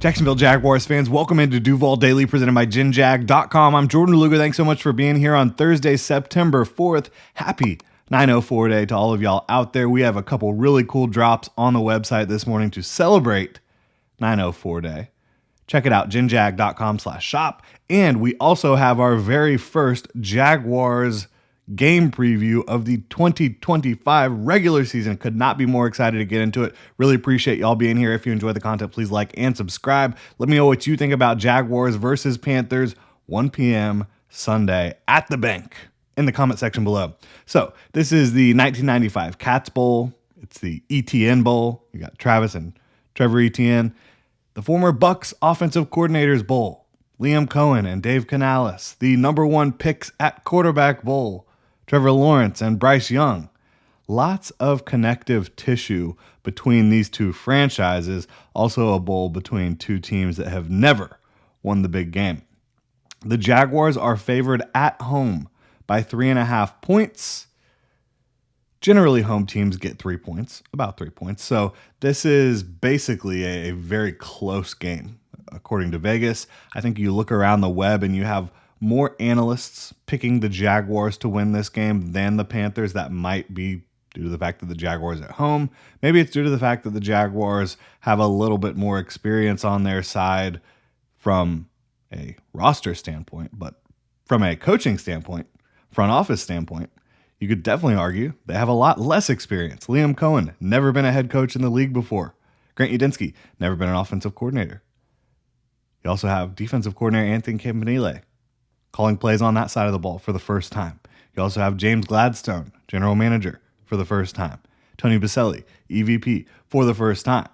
Jacksonville Jaguars fans, welcome into Duval Daily presented by GenJag.com. I'm Jordan Luger. Thanks so much for being here on Thursday, September 4th. Happy 904 day to all of y'all out there. We have a couple really cool drops on the website this morning to celebrate 904 day. Check it out, GenJag.com/shop. And we also have our very first Jaguars game preview of the 2025 regular season. Could not be more excited to get into it. Really appreciate y'all being here. If you enjoy the content, please like and subscribe. Let me know what you think about Jaguars versus Panthers, 1 p.m. Sunday at the bank in the comment section below. So this is the 1995 Cats Bowl. It's the ETN Bowl. You got Travis and Trevor Etienne. The former Bucs Offensive Coordinators Bowl. Liam Cohen and Dave Canales. The number one picks at quarterback bowl. Trevor Lawrence and Bryce Young. Lots of connective tissue between these two franchises. Also a bowl between two teams that have never won the big game. The Jaguars are favored at home by 3.5 points. Generally, home teams get 3 points, about 3 points. So this is basically a very close game, according to Vegas. I think you look around the web and you have more analysts picking the Jaguars to win this game than the Panthers. That might be due to the fact that the Jaguars are at home. Maybe it's due to the fact that the Jaguars have a little bit more experience on their side from a roster standpoint, but from a coaching standpoint, front office standpoint, you could definitely argue they have a lot less experience. Liam Cohen, never been a head coach in the league before. Grant Udinski, never been an offensive coordinator. You also have defensive coordinator Anthony Campanile calling plays on that side of the ball for the first time. You also have James Gladstone, general manager, for the first time. Tony Baselli, EVP, for the first time.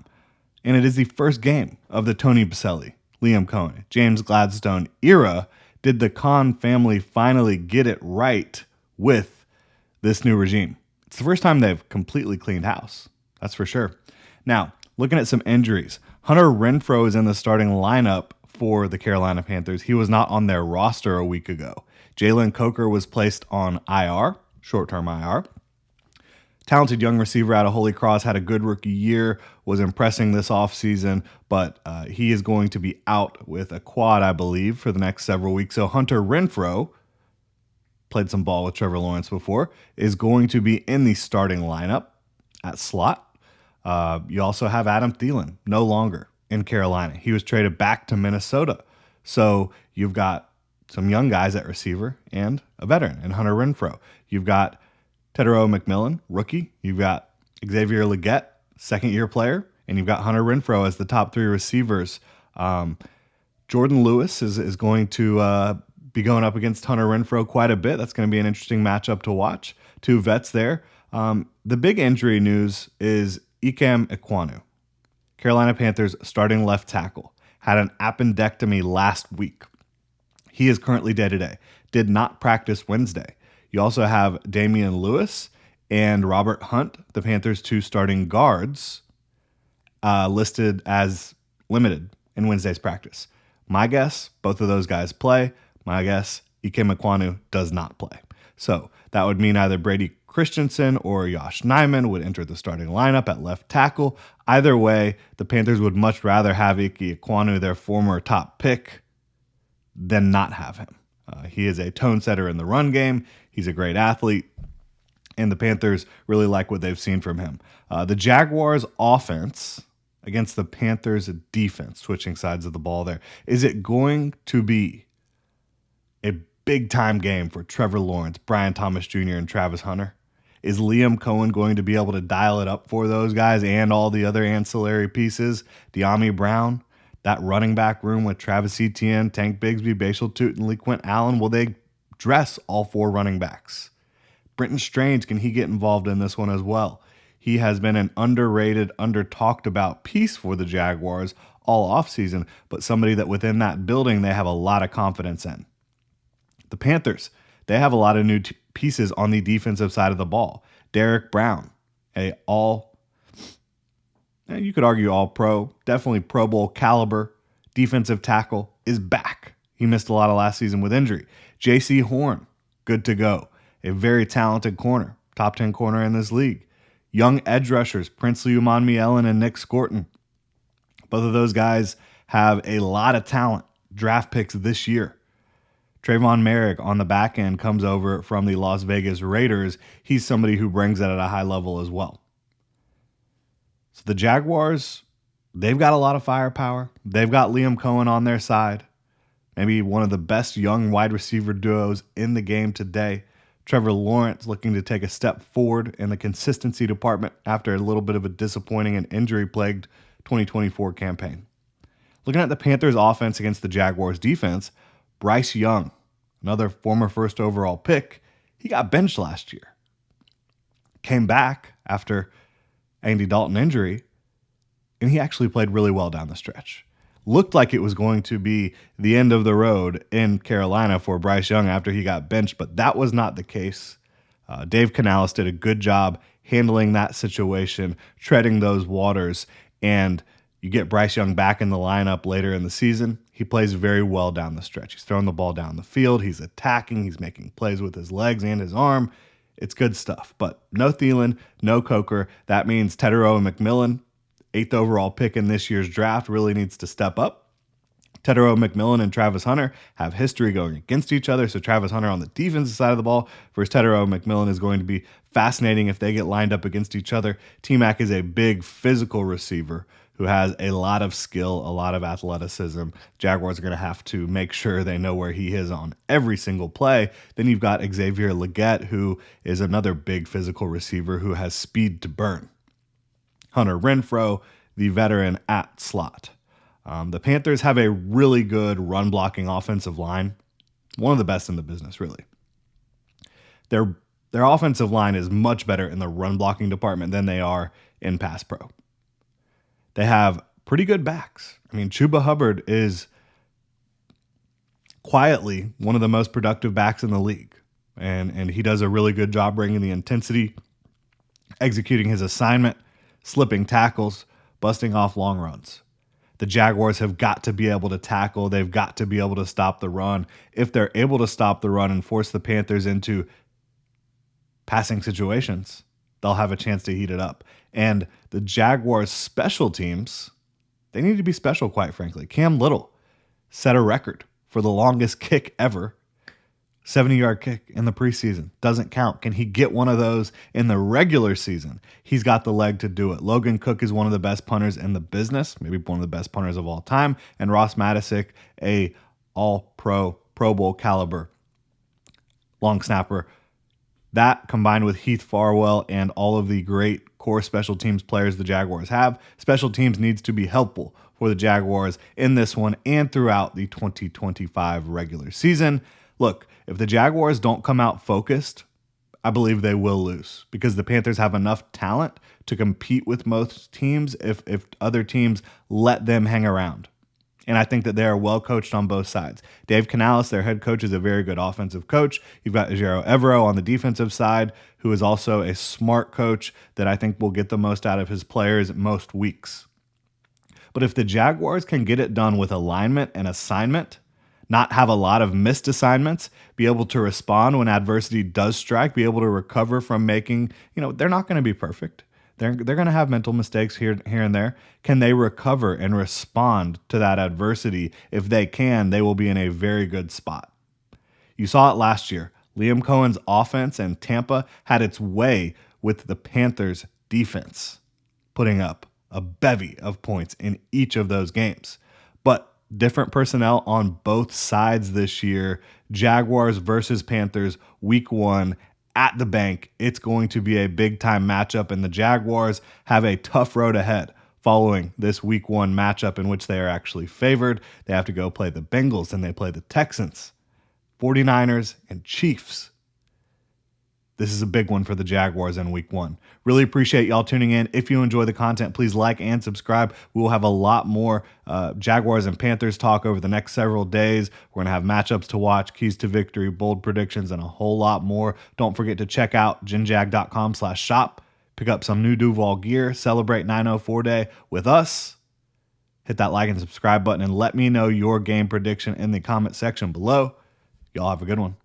And it is the first game of the Tony Baselli, Liam Cohen, James Gladstone era. Did the Khan family finally get it right with this new regime? It's the first time they've completely cleaned house. That's for sure. Now, looking at some injuries. Hunter Renfrow is in the starting lineup for the Carolina Panthers. He was not on their roster a week ago. Jalen Coker was placed on IR, short-term IR. Talented young receiver out of Holy Cross, had a good rookie year, was impressing this offseason, but he is going to be out with a quad, I believe, for the next several weeks. So Hunter Renfrow, played some ball with Trevor Lawrence before, is going to be in the starting lineup at slot. You also have Adam Thielen, no longer in Carolina. He was traded back to Minnesota. So you've got some young guys at receiver and a veteran in Hunter Renfrow. You've got Tedero McMillan, rookie. You've got Xavier Legette, second-year player. And you've got Hunter Renfrow as the top three receivers. Jordan Lewis is going to be going up against Hunter Renfrow quite a bit. That's going to be an interesting matchup to watch. Two vets there. The big injury news is Ikem Ekwonu. Carolina Panthers starting left tackle, had an appendectomy last week. He is currently day-to-day. Did not practice Wednesday. You also have Damian Lewis and Robert Hunt, the Panthers' two starting guards, listed as limited in Wednesday's practice. My guess, both of those guys play. My guess, Ikem Ekwonu does not play. So that would mean either Brady Christensen or Josh Nijman would enter the starting lineup at left tackle. Either way, the Panthers would much rather have Ike Ekwonu, their former top pick, than not have him. He is a tone setter in the run game. He's a great athlete, and the Panthers really like what they've seen from him. The Jaguars' offense against the Panthers' defense, switching sides of the ball there. Is it going to be a big-time game for Trevor Lawrence, Brian Thomas Jr., and Travis Hunter? Is Liam Cohen going to be able to dial it up for those guys and all the other ancillary pieces? De'Ami Brown, that running back room with Travis Etienne, Tank Bigsby, Bashal Tootin, and LeQuint Allen, will they dress all four running backs? Brenton Strange, can he get involved in this one as well? He has been an underrated, under-talked about piece for the Jaguars all offseason, but somebody that within that building they have a lot of confidence in. The Panthers, they have a lot of new pieces on the defensive side of the ball. Derek Brown, you could argue all-pro, definitely Pro Bowl caliber defensive tackle, is back. He missed a lot of last season with injury. J.C. Horn, good to go. A very talented corner, top 10 corner in this league. Young edge rushers, Princely Umanmielen and Nick Scorton. Both of those guys have a lot of talent, draft picks this year. Trayvon Merrick on the back end comes over from the Las Vegas Raiders. He's somebody who brings that at a high level as well. So the Jaguars, they've got a lot of firepower. They've got Liam Cohen on their side. Maybe one of the best young wide receiver duos in the game today. Trevor Lawrence looking to take a step forward in the consistency department after a little bit of a disappointing and injury-plagued 2024 campaign. Looking at the Panthers' offense against the Jaguars' defense, Bryce Young, another former first overall pick, he got benched last year. Came back after Andy Dalton injury, and he actually played really well down the stretch. Looked like it was going to be the end of the road in Carolina for Bryce Young after he got benched, but that was not the case. Dave Canales did a good job handling that situation, treading those waters, and you get Bryce Young back in the lineup later in the season. He plays very well down the stretch. He's throwing the ball down the field. He's attacking. He's making plays with his legs and his arm. It's good stuff. But no Thielen, no Coker. That means Tetairoa McMillan, 8th overall pick in this year's draft, really needs to step up. Tetairoa McMillan and Travis Hunter have history going against each other. So Travis Hunter on the defensive side of the ball versus Tetairoa McMillan is going to be fascinating if they get lined up against each other. T-Mac is a big physical receiver who has a lot of skill, a lot of athleticism. Jaguars are going to have to make sure they know where he is on every single play. Then you've got Xavier Legette, who is another big physical receiver who has speed to burn. Hunter Renfrow, the veteran at slot. The Panthers have a really good run-blocking offensive line, one of the best in the business, really. Their offensive line is much better in the run-blocking department than they are in pass pro. They have pretty good backs. I mean, Chuba Hubbard is quietly one of the most productive backs in the league, and he does a really good job bringing the intensity, executing his assignment, slipping tackles, busting off long runs. The Jaguars have got to be able to tackle. They've got to be able to stop the run. If they're able to stop the run and force the Panthers into passing situations, they'll have a chance to heat it up. And the Jaguars' special teams, they need to be special, quite frankly. Cam Little set a record for the longest kick ever. 70-yard kick in the preseason. Doesn't count. Can he get one of those in the regular season? He's got the leg to do it. Logan Cook is one of the best punters in the business, maybe one of the best punters of all time. And Ross Matisic, a all-pro, Pro Bowl caliber long snapper. That combined with Heath Farwell and all of the great core special teams players the Jaguars have, special teams needs to be helpful for the Jaguars in this one and throughout the 2025 regular season. Look, if the Jaguars don't come out focused, I believe they will lose because the Panthers have enough talent to compete with most teams if other teams let them hang around. And I think that they are well coached on both sides. Dave Canales, their head coach, is a very good offensive coach. You've got Ejiro Evero on the defensive side, who is also a smart coach that I think will get the most out of his players most weeks. But if the Jaguars can get it done with alignment and assignment, not have a lot of missed assignments, be able to respond when adversity does strike, be able to recover from making, they're not going to be perfect. They're going to have mental mistakes here and there. Can they recover and respond to that adversity? If they can, they will be in a very good spot. You saw it last year. Liam Cohen's offense and Tampa had its way with the Panthers' defense, putting up a bevy of points in each of those games. But different personnel on both sides this year. Jaguars versus Panthers, week 1 at the bank. It's going to be a big-time matchup, and the Jaguars have a tough road ahead following this week 1 matchup in which they are actually favored. They have to go play the Bengals, and they play the Texans, 49ers, and Chiefs. This is a big one for the Jaguars in week 1. Really appreciate y'all tuning in. If you enjoy the content, please like and subscribe. We will have a lot more Jaguars and Panthers talk over the next several days. We're going to have matchups to watch, keys to victory, bold predictions, and a whole lot more. Don't forget to check out ginjag.com/shop. Pick up some new Duval gear. Celebrate 904 Day with us. Hit that like and subscribe button and let me know your game prediction in the comment section below. Y'all have a good one.